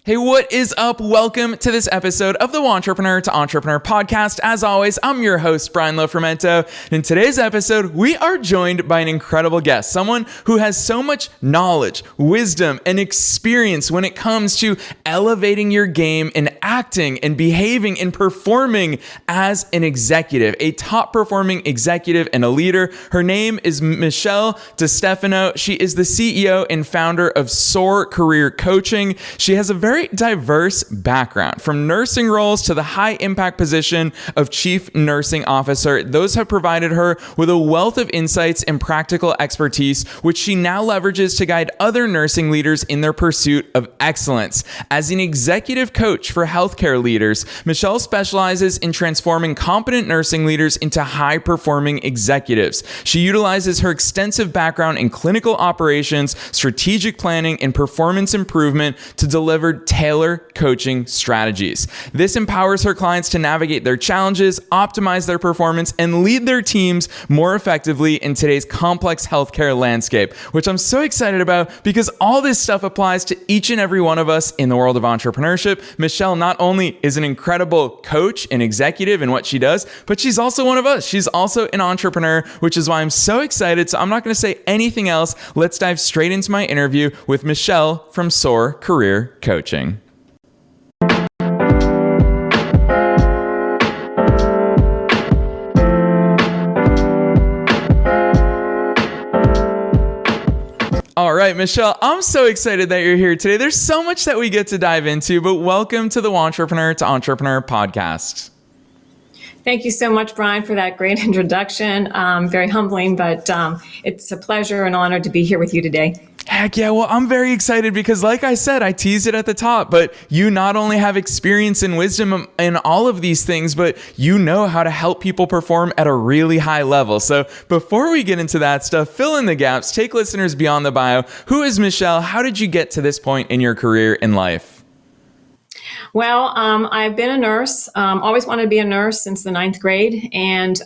Hey, what is up? Welcome to this episode of the Wantrepreneur to Entrepreneur podcast. As always, I'm your host, Brian Lofermento. In today's episode, we are joined by an incredible guest, someone who has so much knowledge, wisdom, and experience when it comes to elevating your game and acting and behaving and performing as an executive, a top performing executive and a leader. Her name is Michelle DeStefano. She is the CEO and founder of Soar Career Coaching. She has a very diverse background, from nursing roles to the high impact position of chief nursing officer. Those have provided her with a wealth of insights and practical expertise, which she now leverages to guide other nursing leaders in their pursuit of excellence. As an executive coach for healthcare leaders, Michelle specializes in transforming competent nursing leaders into high performing executives. She utilizes her extensive background in clinical operations, strategic planning, and performance improvement to deliver tailored coaching strategies. This empowers her clients to navigate their challenges, optimize their performance, and lead their teams more effectively in today's complex healthcare landscape, which I'm so excited about because all this stuff applies to each and every one of us in the world of entrepreneurship. Michelle not only is an incredible coach and executive in what she does, but she's also one of us. She's also an entrepreneur, which is why I'm so excited. So I'm not going to say anything else. Let's dive straight into my interview with Michelle from Soar Career Coaching. All right, Michelle, I'm so excited that you're here today. There's so much that we get to dive into, but welcome to the Wantrepreneur to Entrepreneur podcast. Thank you so much, Brian, for that great introduction. Very humbling, but it's a pleasure and honor to be here with you today. Heck yeah. Well, I'm very excited because like I said, I teased it at the top, but you not only have experience and wisdom in all of these things, but you know how to help people perform at a really high level. So before we get into that stuff, fill in the gaps, take listeners beyond the bio. Who is Michelle? How did you get to this point in your career in life? Well, I've been a nurse, always wanted to be a nurse since the ninth grade. And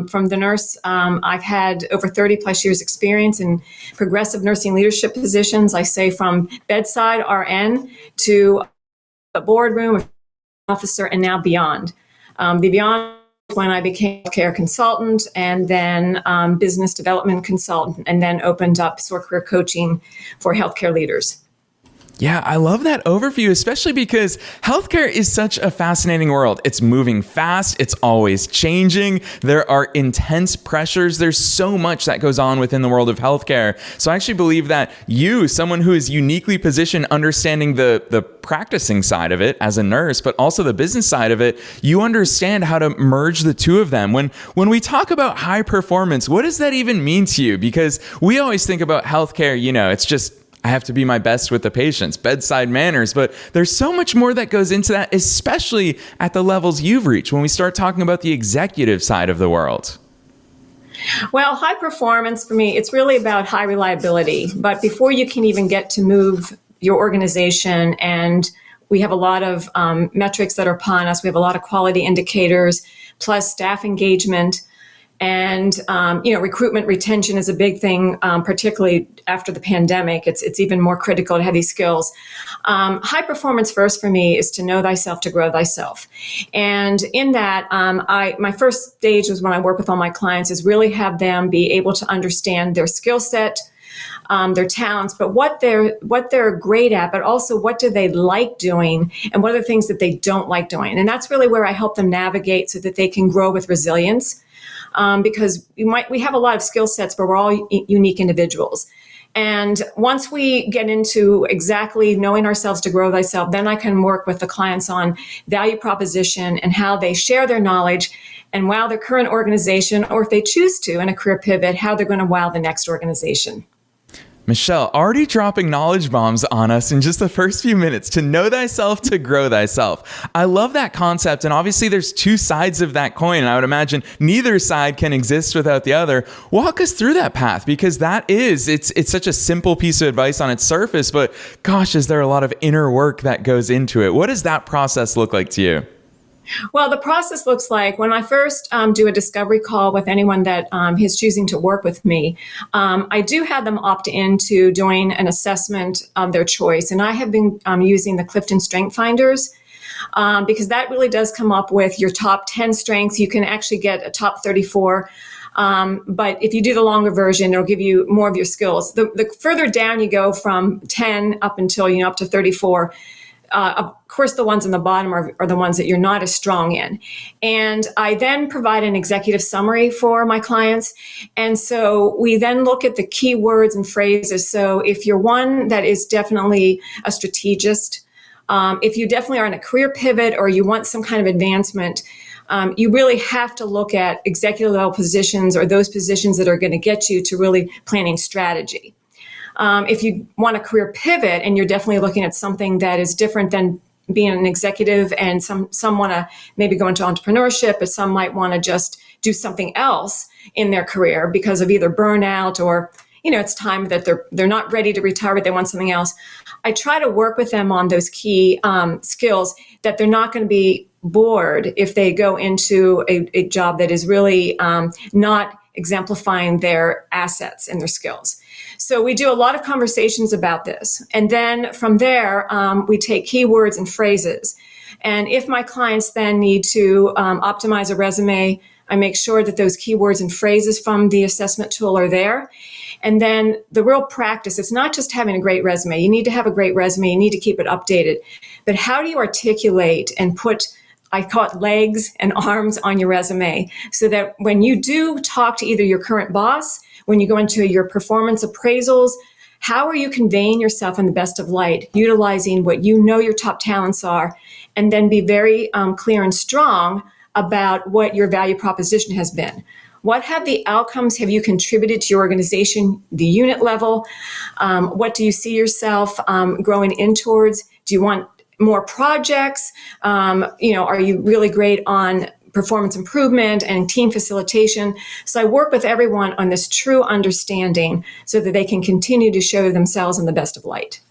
from the nurse, I've had over 30 plus years experience in progressive nursing leadership positions. I say from bedside RN to a boardroom officer and now beyond. The beyond when I became a care consultant and then business development consultant and then opened up Soar Career Coaching for healthcare leaders. Yeah, I love that overview, especially because healthcare is such a fascinating world. It's moving fast. It's always changing. There are intense pressures. There's so much that goes on within the world of healthcare. So I actually believe that you, someone who is uniquely positioned, understanding the practicing side of it as a nurse, but also the business side of it, you understand how to merge the two of them. When we talk about high performance, what does that even mean to you? Because we always think about healthcare, it's just, I have to be my best with the patients, bedside manners, but there's so much more that goes into that, especially at the levels you've reached when we start talking about the executive side of the world. Well, high performance for me, it's really about high reliability. But before you can even get to move your organization, and we have a lot of metrics that are upon us, we have a lot of quality indicators, plus staff engagement. And, recruitment retention is a big thing, particularly after the pandemic. It's even more critical to have these skills. High performance first for me is to know thyself, to grow thyself. And in that, my first stage was when I work with all my clients is really have them be able to understand their skill set, their talents, but what they're great at, but also what do they like doing and what are the things that they don't like doing. And that's really where I help them navigate so that they can grow with resilience. Because we have a lot of skill sets, but we're all unique individuals. And once we get into exactly knowing ourselves to grow thyself, then I can work with the clients on value proposition and how they share their knowledge and wow their current organization, or if they choose to in a career pivot, how they're going to wow the next organization. Michelle, already dropping knowledge bombs on us in just the first few minutes. To know thyself, to grow thyself. I love that concept. And obviously there's two sides of that coin. And I would imagine neither side can exist without the other. Walk us through that path, because it's such a simple piece of advice on its surface, but gosh, is there a lot of inner work that goes into it? What does that process look like to you? Well, the process looks like when I first do a discovery call with anyone that is choosing to work with me, I do have them opt into doing an assessment of their choice. And I have been using the Clifton Strength Finders because that really does come up with your top 10 strengths. You can actually get a top 34. But if you do the longer version, it'll give you more of your skills. The further down you go from 10 up until, up to 34, of course, the ones on the bottom are the ones that you're not as strong in. And I then provide an executive summary for my clients. And so we then look at the key words and phrases. So if you're one that is definitely a strategist, if you definitely are in a career pivot or you want some kind of advancement, you really have to look at executive level positions or those positions that are going to get you to really planning strategy. If you want a career pivot and you're definitely looking at something that is different than being an executive, and some want to maybe go into entrepreneurship, but some might want to just do something else in their career because of either burnout or, it's time that they're not ready to retire, but they want something else. I try to work with them on those key skills that they're not going to be bored if they go into a job that is really not exemplifying their assets and their skills. So we do a lot of conversations about this. And then from there, we take keywords and phrases. And if my clients then need to optimize a resume, I make sure that those keywords and phrases from the assessment tool are there. And then the real practice, it's not just having a great resume. You need to have a great resume. You need to keep it updated. But how do you articulate and put, I call it legs and arms on your resume, so that when you do talk to either your current boss, when you go into your performance appraisals, how are you conveying yourself in the best of light, utilizing what your top talents are, and then be very clear and strong about what your value proposition has been. What have the outcomes have you contributed to your organization, the unit level? What do you see yourself growing in towards? Do you want more projects? Are you really great on performance improvement and team facilitation? So I work with everyone on this true understanding so that they can continue to show themselves in the best of light.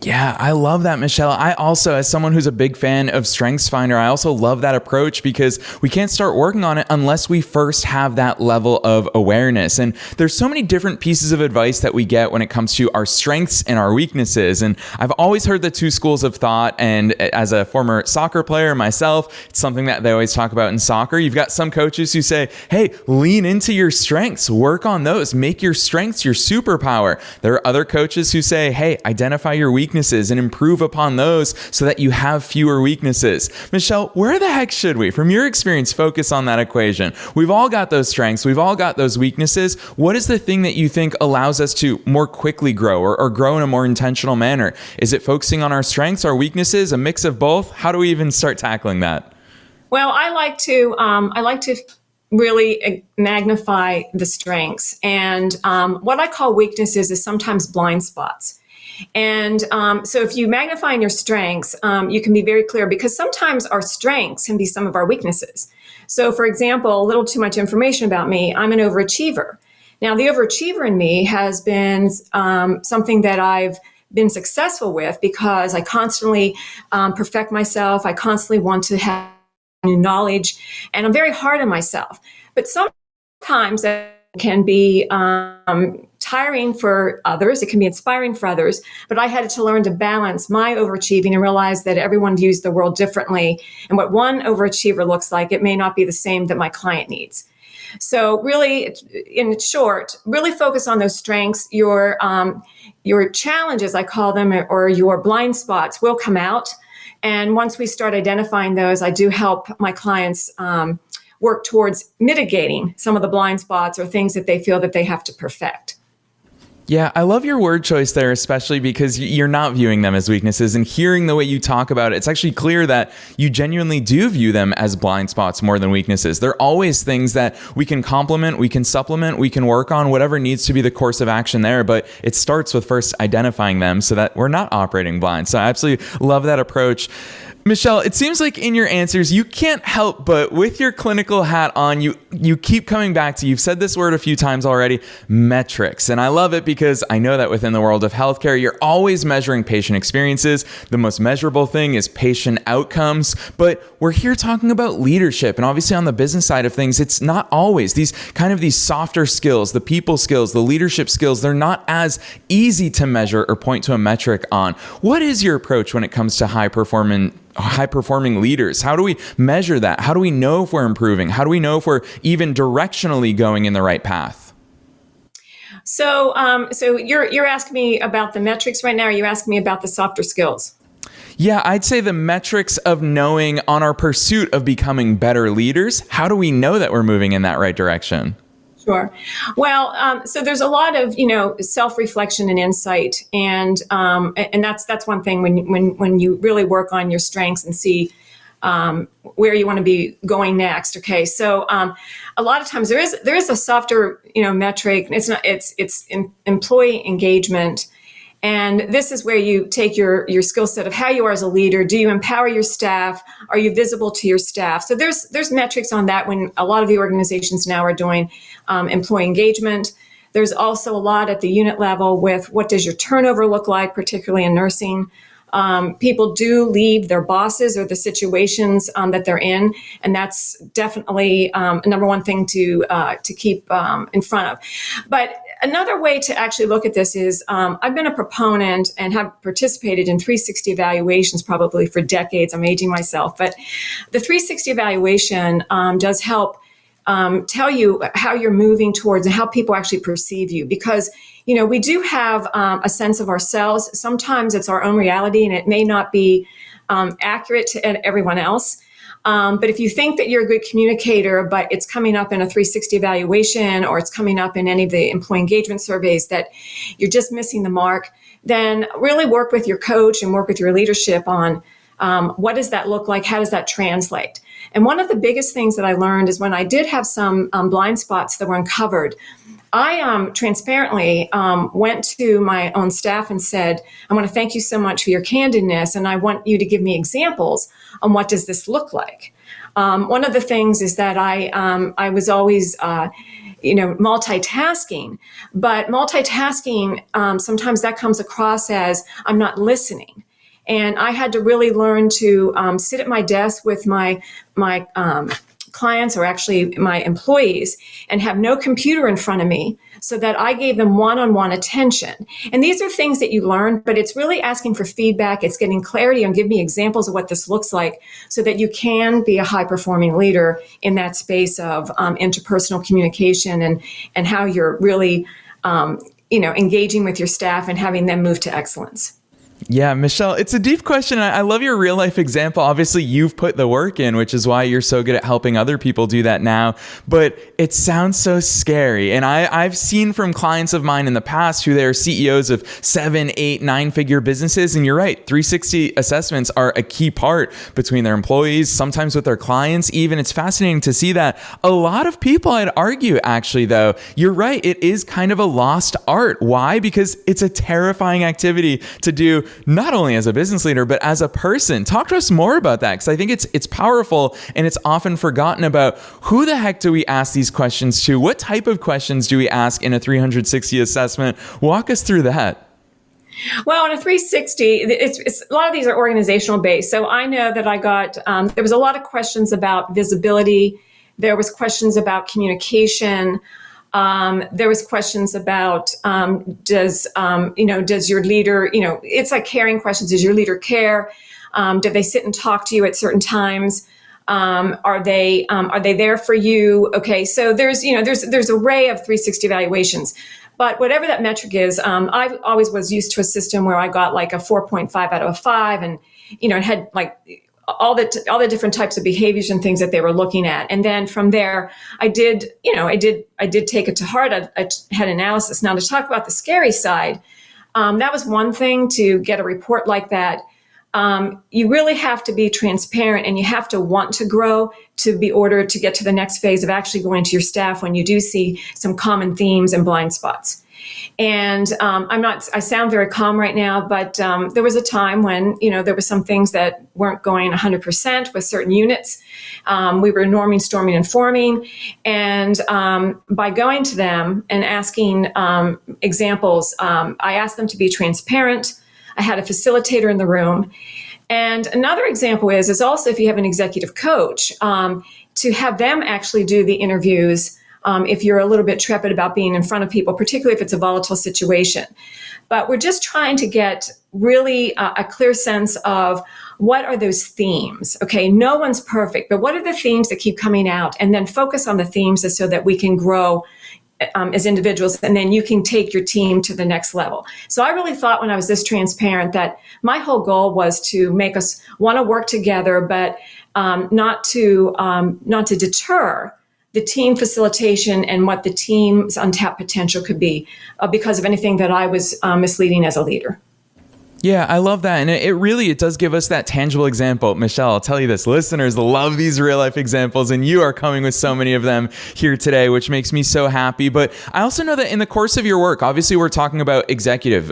Yeah, I love that, Michelle. I also, as someone who's a big fan of StrengthsFinder, I also love that approach because we can't start working on it unless we first have that level of awareness. And there's so many different pieces of advice that we get when it comes to our strengths and our weaknesses. And I've always heard the two schools of thought. And as a former soccer player myself, it's something that they always talk about in soccer. You've got some coaches who say, hey, lean into your strengths, work on those, make your strengths your superpower. There are other coaches who say, hey, identify your weaknesses and improve upon those so that you have fewer weaknesses. Michelle, where the heck should we, from your experience, focus on that equation? We've all got those strengths. We've all got those weaknesses. What is the thing that you think allows us to more quickly grow or grow in a more intentional manner? Is it focusing on our strengths, our weaknesses, a mix of both? How do we even start tackling that? Well, I like to really magnify the strengths. And what I call weaknesses is sometimes blind spots. And so if you magnify your strengths, you can be very clear because sometimes our strengths can be some of our weaknesses. So for example, a little too much information about me, I'm an overachiever. Now the overachiever in me has been something that I've been successful with because I constantly perfect myself. I constantly want to have new knowledge and I'm very hard on myself. But sometimes that can be tiring for others. It can be inspiring for others. But I had to learn to balance my overachieving and realize that everyone views the world differently. And what one overachiever looks like, it may not be the same that my client needs. So really, in short, really focus on those strengths. Your challenges, I call them, or your blind spots will come out. And once we start identifying those, I do help my clients work towards mitigating some of the blind spots or things that they feel that they have to perfect. Yeah, I love your word choice there, especially because you're not viewing them as weaknesses, and hearing the way you talk about it, it's actually clear that you genuinely do view them as blind spots more than weaknesses. They're always things that we can complement, we can supplement, we can work on, whatever needs to be the course of action there. But it starts with first identifying them so that we're not operating blind. So I absolutely love that approach. Michelle, it seems like in your answers, you can't help but with your clinical hat on, you keep coming back to, you've said this word a few times already, metrics. And I love it because I know that within the world of healthcare, you're always measuring patient experiences. The most measurable thing is patient outcomes. But we're here talking about leadership. And obviously on the business side of things, it's not always these softer skills, the people skills, the leadership skills, they're not as easy to measure or point to a metric on. What is your approach when it comes to high performing leaders? How do we measure that? How do we know if we're improving? How do we know if we're even directionally going in the right path? So you're asking me about the metrics right now, or you're asking me about the softer skills? Yeah, I'd say the metrics of knowing on our pursuit of becoming better leaders. How do we know that we're moving in that right direction? Sure. Well, so there's a lot of, self-reflection and insight, and that's one thing when you really work on your strengths and see where you want to be going next. Okay, so a lot of times there is a softer metric. It's employee engagement. And this is where you take your skill set of how you are as a leader. Do you empower your staff? Are you visible to your staff? So there's metrics on that when a lot of the organizations now are doing employee engagement. There's also a lot at the unit level with what does your turnover look like, particularly in nursing. People do leave their bosses or the situations that they're in, and that's definitely number one thing to keep in front of. But another way to actually look at this is I've been a proponent and have participated in 360 evaluations probably for decades. I'm aging myself, but the 360 evaluation does help tell you how you're moving towards and how people actually perceive you, because we do have a sense of ourselves. Sometimes it's our own reality and it may not be accurate to everyone else. But if you think that you're a good communicator, but it's coming up in a 360 evaluation or it's coming up in any of the employee engagement surveys that you're just missing the mark, then really work with your coach and work with your leadership on what does that look like? How does that translate? And one of the biggest things that I learned is when I did have some blind spots that were uncovered, I transparently went to my own staff and said, I want to thank you so much for your candidness, and I want you to give me examples on what does this look like. One of the things is that I was always multitasking, but multitasking, sometimes that comes across as I'm not listening. And I had to really learn to sit at my desk with my clients, or actually my employees, and have no computer in front of me so that I gave them one-on-one attention. And these are things that you learn, but it's really asking for feedback. It's getting clarity and give me examples of what this looks like so that you can be a high-performing leader in that space of interpersonal communication and how you're really engaging with your staff and having them move to excellence. Yeah, Michelle, it's a deep question. I love your real life example. Obviously, you've put the work in, which is why you're so good at helping other people do that now. But it sounds so scary. And I've seen from clients of mine in the past who they're CEOs of 7, 8, 9-figure businesses. And you're right, 360 assessments are a key part between their employees, sometimes with their clients even. It's fascinating to see that. A lot of people, I'd argue, actually, though, you're right, it is kind of a lost art. Why? Because it's a terrifying activity to do, not only as a business leader, but as a person. Talk to us more about that, because I think it's powerful and it's often forgotten about. Who the heck do we ask these questions to? What type of questions do we ask in a 360 assessment? Walk us through that. Well, in a 360, it's a lot of these are organizational based. So I know that I got, there was a lot of questions about visibility. There was questions about communication. There was questions about does your leader, it's like caring questions. Does your leader care? Do they sit and talk to you at certain times? Are they there for you? Okay, so there's an array of 360 evaluations. But whatever that metric is, I always was used to a system where I got like a 4.5 out of a 5, and it had like all the different types of behaviors and things that they were looking at. And then from there, I did take it to heart. I had analysis. Now, to talk about the scary side, that was one thing to get a report like that. you really have to be transparent, and you have to want to grow to be ordered to get to the next phase of actually going to your staff when you do see some common themes and blind spots. And I sound very calm right now, but there was a time when, there were some things that weren't going 100% with certain units. We were norming, storming, and forming. And by going to them and asking examples, I asked them to be transparent. I had a facilitator in the room. And another example is also if you have an executive coach, to have them actually do the interviews if you're a little bit trepid about being in front of people, particularly if it's a volatile situation. But we're just trying to get really a clear sense of what are those themes. Okay, no one's perfect, but what are the themes that keep coming out? And then focus on the themes so that we can grow as individuals, and then you can take your team to the next level. So I really thought when I was this transparent that my whole goal was to make us want to work together, but not to deter the team facilitation and what the team's untapped potential could be because of anything that I was misleading as a leader. Yeah, I love that. And it does give us that tangible example. Michelle, I'll tell you this, listeners love these real life examples, and you are coming with so many of them here today, which makes me so happy. But I also know that in the course of your work, obviously we're talking about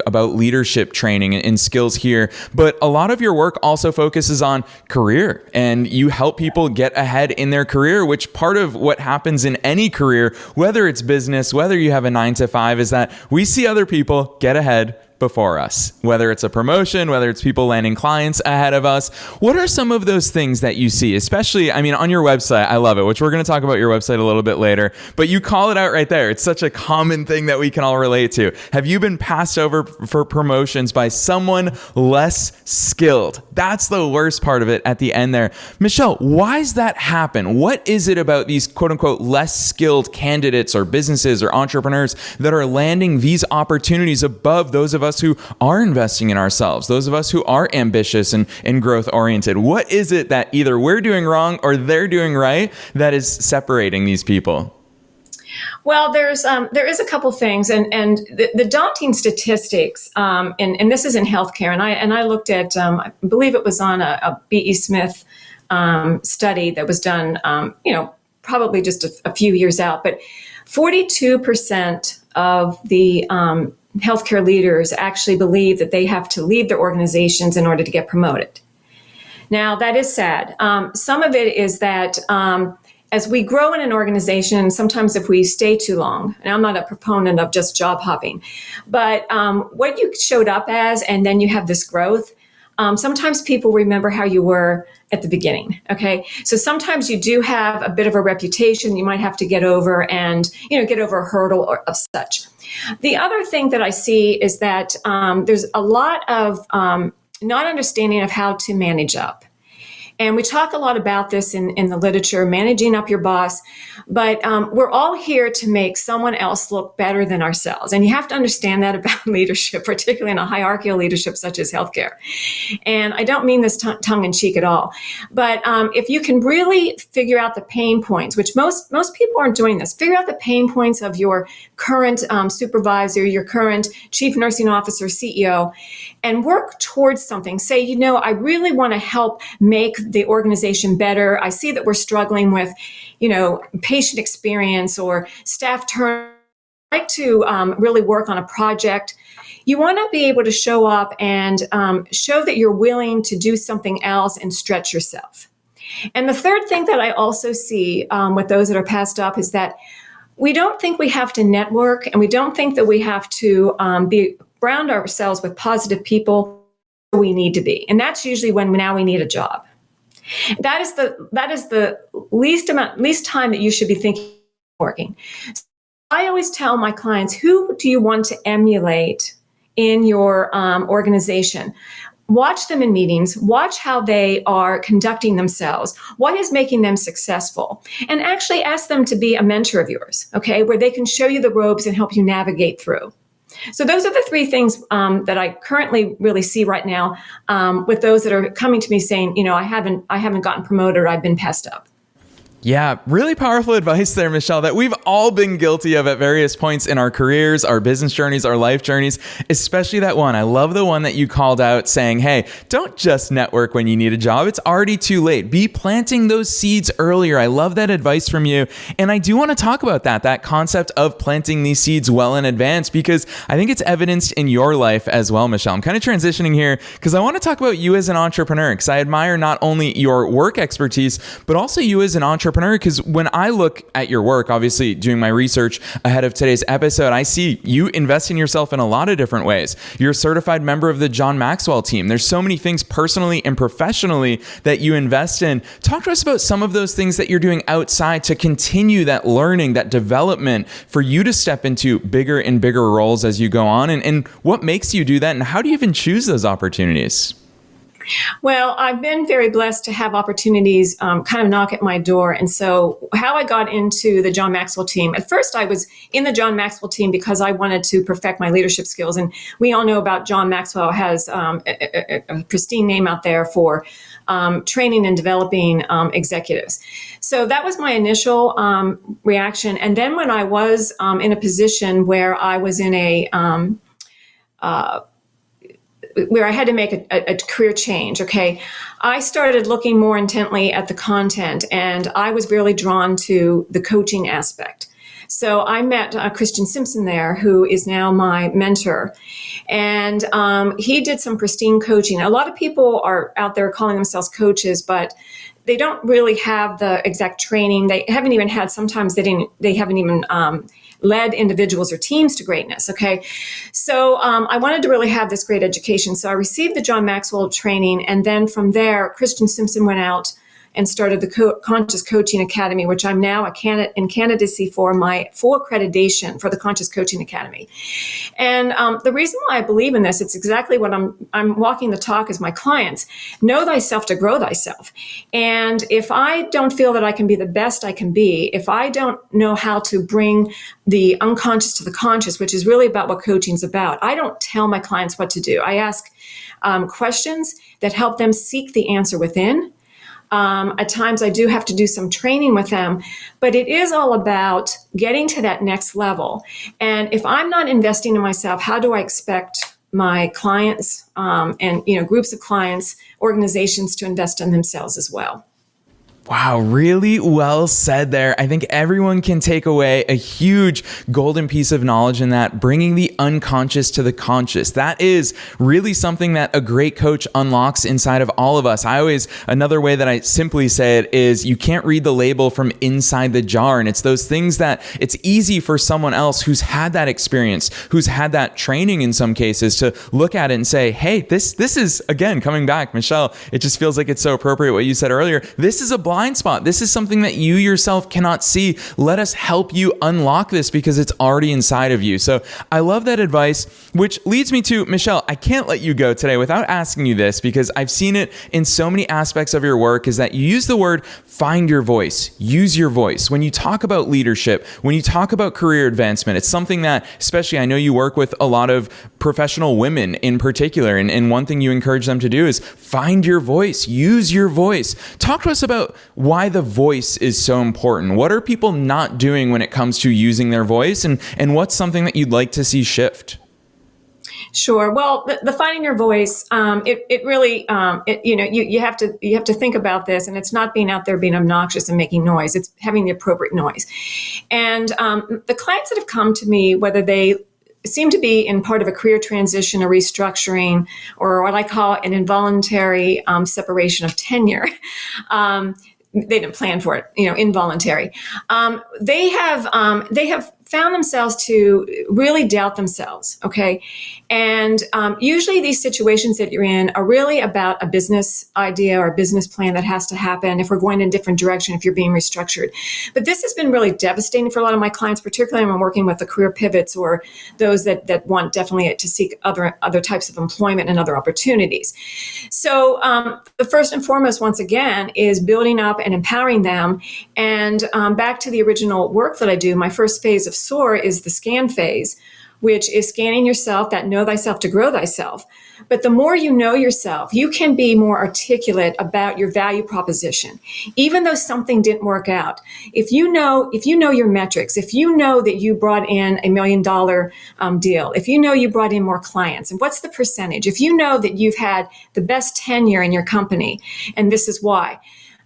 about leadership training and skills here, but a lot of your work also focuses on career, and you help people get ahead in their career, which part of what happens in any career, whether it's business, whether you have a 9 to 5, is that we see other people get ahead before us, whether it's a promotion, whether it's people landing clients ahead of us. What are some of those things that you see, especially, on your website? I love it, which we're going to talk about your website a little bit later, but you call it out right there. It's such a common thing that we can all relate to. Have you been passed over for promotions by someone less skilled? That's the worst part of it at the end there. Michelle, why does that happen? What is it about these quote unquote less skilled candidates or businesses or entrepreneurs that are landing these opportunities above those of us who are investing in ourselves, those of us who are ambitious and growth oriented? What is it that either we're doing wrong or they're doing right that is separating these people? Well, there is a couple things, and the daunting statistics, and this is in healthcare, and I looked at, I believe it was on a B.E. Smith study that was done, probably just a few years out, but 42% of the healthcare leaders actually believe that they have to leave their organizations in order to get promoted. Now, that is sad. Some of it is that as we grow in an organization, sometimes if we stay too long, and I'm not a proponent of just job hopping, but what you showed up as, and then you have this growth, sometimes people remember how you were at the beginning. Okay. So sometimes you do have a bit of a reputation you might have to get over and, get over a hurdle or of such. The other thing that I see is that there's a lot of not understanding of how to manage up. And we talk a lot about this in the literature, managing up your boss, but we're all here to make someone else look better than ourselves. And you have to understand that about leadership, particularly in a hierarchical leadership such as healthcare. And I don't mean this tongue in cheek at all, but if you can really figure out the pain points, which most people aren't doing this, figure out the pain points of your current supervisor, your current chief nursing officer, CEO, and work towards something. Say, I really want to help make the organization better. I see that we're struggling with, patient experience or staff turnover. I'd like to really work on a project. You want to be able to show up and show that you're willing to do something else and stretch yourself. And the third thing that I also see with those that are passed up is that we don't think we have to network, and we don't think that we have to surround ourselves with positive people we need to be. And that's usually when now we need a job. That is the least time that you should be thinking working. So I always tell my clients, who do you want to emulate in your organization? Watch them in meetings, watch how they are conducting themselves, what is making them successful, and actually ask them to be a mentor of yours, okay, where they can show you the ropes and help you navigate through. So those are the three things that I currently really see right now with those that are coming to me saying, I haven't gotten promoted or I've been passed up. Yeah, really powerful advice there, Michelle, that we've all been guilty of at various points in our careers, our business journeys, our life journeys, especially that one. I love the one that you called out saying, hey, don't just network when you need a job. It's already too late. Be planting those seeds earlier. I love that advice from you. And I do want to talk about that concept of planting these seeds well in advance, because I think it's evidenced in your life as well, Michelle. I'm kind of transitioning here because I want to talk about you as an entrepreneur, because I admire not only your work expertise, but also you as an entrepreneur. Because when I look at your work, obviously doing my research ahead of today's episode, I see you invest in yourself in a lot of different ways. You're a certified member of the John Maxwell team. There's so many things personally and professionally that you invest in. Talk to us about some of those things that you're doing outside to continue that learning, that development for you to step into bigger and bigger roles as you go on, and what makes you do that, and how do you even choose those opportunities? Well, I've been very blessed to have opportunities kind of knock at my door. And so how I got into the John Maxwell team, at first I was in the John Maxwell team because I wanted to perfect my leadership skills. And we all know about John Maxwell has a pristine name out there for training and developing executives. So that was my initial reaction. And then when I was in a position where I was in where I had to make a career change, okay, I started looking more intently at the content, and I was really drawn to the coaching aspect. So I met Christian Simpson there, who is now my mentor, and he did some pristine coaching. A lot of people are out there calling themselves coaches, but they don't really have the exact training. They haven't even had, sometimes they haven't even led individuals or teams to greatness, okay? So I wanted to really have this great education. So I received the John Maxwell training, and then from there, Christian Simpson went out and started the Conscious Coaching Academy, which I'm now in candidacy for my full accreditation for the Conscious Coaching Academy. And the reason why I believe in this, it's exactly what I'm walking the talk as my clients. Know thyself to grow thyself. And if I don't feel that I can be the best I can be, if I don't know how to bring the unconscious to the conscious, which is really about what coaching is about, I don't tell my clients what to do. I ask questions that help them seek the answer within. At times I do have to do some training with them, but it is all about getting to that next level. And if I'm not investing in myself, how do I expect my clients and groups of clients, organizations to invest in themselves as well? Wow, really well said there. I think everyone can take away a huge golden piece of knowledge in that, bringing the unconscious to the conscious. That is really something that a great coach unlocks inside of all of us. Another way that I simply say it is, you can't read the label from inside the jar. And it's those things that it's easy for someone else who's had that experience, who's had that training in some cases, to look at it and say, hey, this is, again, coming back, Michelle, it just feels like it's so appropriate what you said earlier. This is a blind spot. This is something that you yourself cannot see. Let us help you unlock this because it's already inside of you. So I love that advice, which leads me to, Michelle, I can't let you go today without asking you this, because I've seen it in so many aspects of your work, is that you use the word find your voice, use your voice. When you talk about leadership, when you talk about career advancement, it's something that, especially, I know you work with a lot of professional women in particular, and one thing you encourage them to do is find your voice, use your voice. Talk to us about why the voice is so important. What are people not doing when it comes to using their voice, and what's something that you'd like to see shift? Sure. Well, the finding your voice, it really, you have to think about this, and it's not being out there being obnoxious and making noise. It's having the appropriate noise. And the clients that have come to me, whether they seem to be in part of a career transition, a restructuring, or what I call an involuntary separation of tenure. They didn't plan for it, involuntary. They have found themselves to really doubt themselves, okay? And usually these situations that you're in are really about a business idea or a business plan that has to happen if we're going in a different direction, if you're being restructured. But this has been really devastating for a lot of my clients, particularly when I'm working with the career pivots or those that want definitely to seek other types of employment and other opportunities. So the first and foremost, once again, is building up and empowering them. And back to the original work that I do, my first phase of Soar is the scan phase, which is scanning yourself, that know thyself to grow thyself. But the more you know yourself, you can be more articulate about your value proposition. Even though something didn't work out, if you know your metrics, if you know that you brought in $1 million deal, if you know you brought in more clients, and what's the percentage? If you know that you've had the best tenure in your company, and this is why.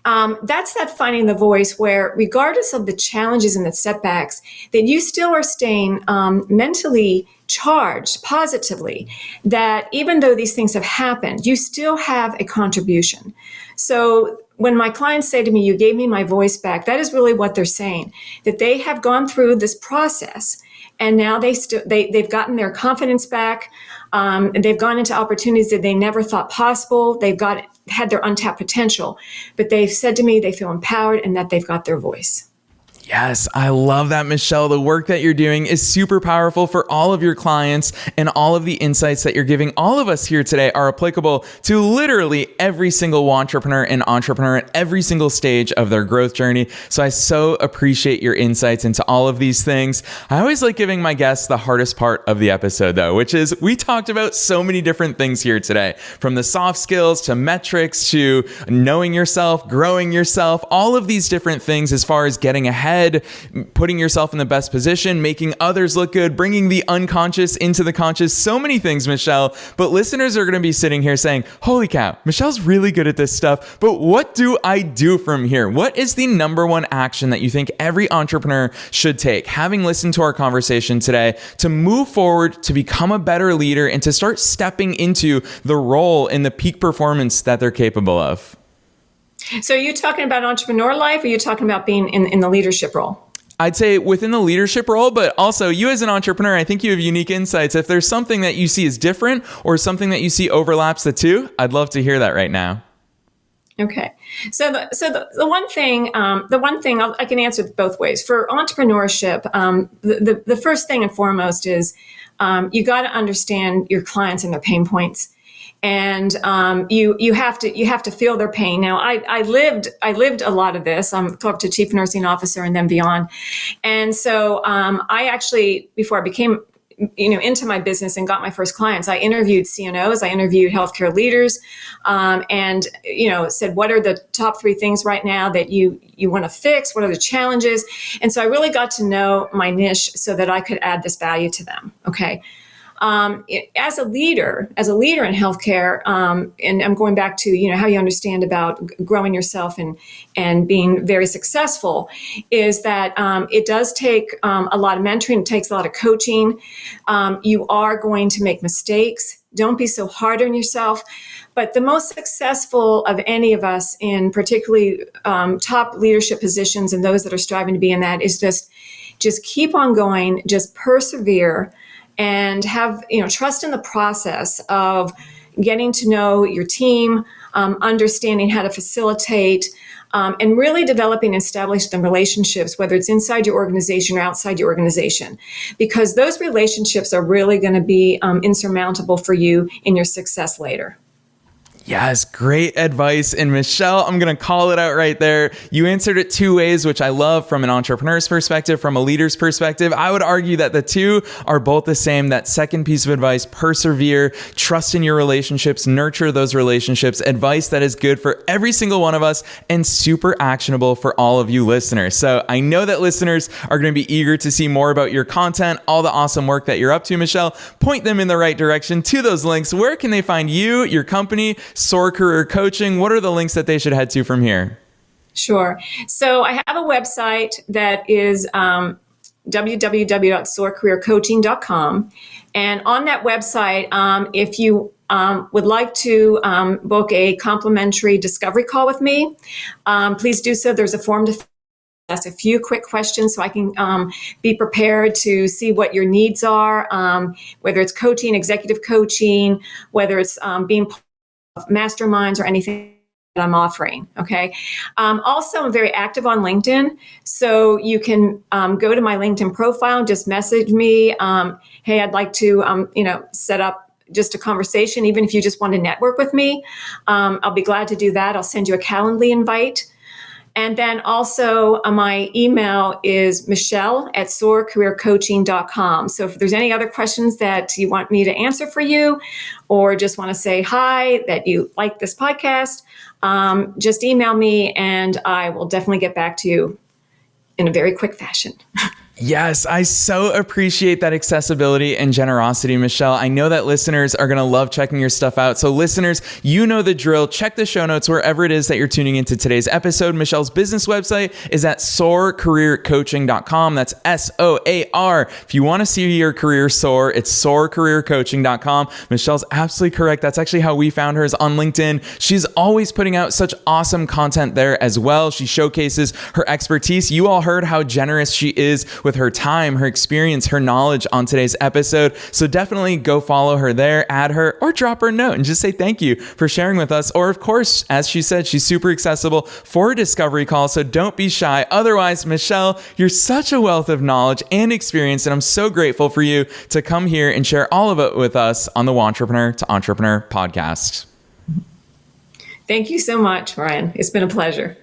That's that finding the voice where, regardless of the challenges and the setbacks, that you still are staying mentally charged positively, that even though these things have happened, you still have a contribution. So when my clients say to me, you gave me my voice back, that is really what they're saying, that they have gone through this process and now they've gotten their confidence back. And they've gone into opportunities that they never thought possible. They've had their untapped potential, but they've said to me they feel empowered and that they've got their voice. Yes, I love that, Michelle. The work that you're doing is super powerful for all of your clients, and all of the insights that you're giving all of us here today are applicable to literally every single wantrepreneur and entrepreneur at every single stage of their growth journey. So I so appreciate your insights into all of these things. I always like giving my guests the hardest part of the episode, though, which is we talked about so many different things here today, from the soft skills to metrics to knowing yourself, growing yourself, all of these different things as far as getting ahead, putting yourself in the best position, making others look good, bringing the unconscious into the conscious, so many things, Michelle. But listeners are going to be sitting here saying, holy cow, Michelle's really good at this stuff, but what do I do from here? What is the number one action that you think every entrepreneur should take, having listened to our conversation today, to move forward, to become a better leader, and to start stepping into the role in the peak performance that they're capable of? So are you talking about entrepreneur life, or are you talking about being in the leadership role? I'd say within the leadership role, but also you as an entrepreneur, I think you have unique insights. If there's something that you see is different or something that you see overlaps the two, I'd love to hear that right now. Okay. So the one thing I can answer both ways. For entrepreneurship, the first thing and foremost is you got to understand your clients and their pain points. And you have to feel their pain. Now, I lived a lot of this. I'm up to chief nursing officer and then beyond. And so I actually, before I became into my business and got my first clients, I interviewed CNOs, I interviewed healthcare leaders, and said, what are the top 3 things right now that you want to fix? What are the challenges? And so I really got to know my niche so that I could add this value to them. Okay. As a leader in healthcare, and I'm going back to, how you understand about growing yourself and being very successful, is that it does take a lot of mentoring. It takes a lot of coaching. You are going to make mistakes. Don't be so hard on yourself. But the most successful of any of us in particularly top leadership positions and those that are striving to be in that is just keep on going, just persevere, and have trust in the process of getting to know your team, understanding how to facilitate, and really developing and establishing the relationships, whether it's inside your organization or outside your organization, because those relationships are really going to be insurmountable for you in your success later. Yes, great advice. And Michelle, I'm going to call it out right there. You answered it 2 ways, which I love, from an entrepreneur's perspective, from a leader's perspective. I would argue that the two are both the same. That second piece of advice, persevere, trust in your relationships, nurture those relationships, advice that is good for every single one of us and super actionable for all of you listeners. So I know that listeners are going to be eager to see more about your content, all the awesome work that you're up to, Michelle. Point them in the right direction to those links. Where can they find you, your company, Soar Career Coaching? What are the links that they should head to from here? Sure. So I have a website that is www.soarcareercoaching.com. And on that website, if you would like to book a complimentary discovery call with me, please do so. There's a form to ask a few quick questions so I can be prepared to see what your needs are, whether it's coaching, executive coaching, whether it's being masterminds or anything that I'm offering. Okay. Also, I'm very active on LinkedIn. So you can go to my LinkedIn profile and just message me. Hey, I'd like to, set up just a conversation. Even if you just want to network with me, I'll be glad to do that. I'll send you a Calendly invite. And then also my email is michelle@soarcareercoaching.com. So if there's any other questions that you want me to answer for you, or just want to say hi, that you like this podcast, just email me and I will definitely get back to you in a very quick fashion. Yes, I so appreciate that accessibility and generosity, Michelle. I know that listeners are going to love checking your stuff out. So listeners, you know the drill. Check the show notes wherever it is that you're tuning into today's episode. Michelle's business website is at soarcareercoaching.com. That's SOAR. If you want to see your career soar, it's soarcareercoaching.com. Michelle's absolutely correct. That's actually how we found her, is on LinkedIn. She's always putting out such awesome content there as well. She showcases her expertise. You all heard how generous she is with her time, her experience, her knowledge on today's episode. So definitely go follow her there, add her, or drop her a note and just say thank you for sharing with us. Or of course, as she said, she's super accessible for a discovery call, so don't be shy. Otherwise, Michelle, you're such a wealth of knowledge and experience, and I'm so grateful for you to come here and share all of it with us on the Wantrepreneur to Entrepreneur podcast. Thank you so much, Ryan. It's been a pleasure.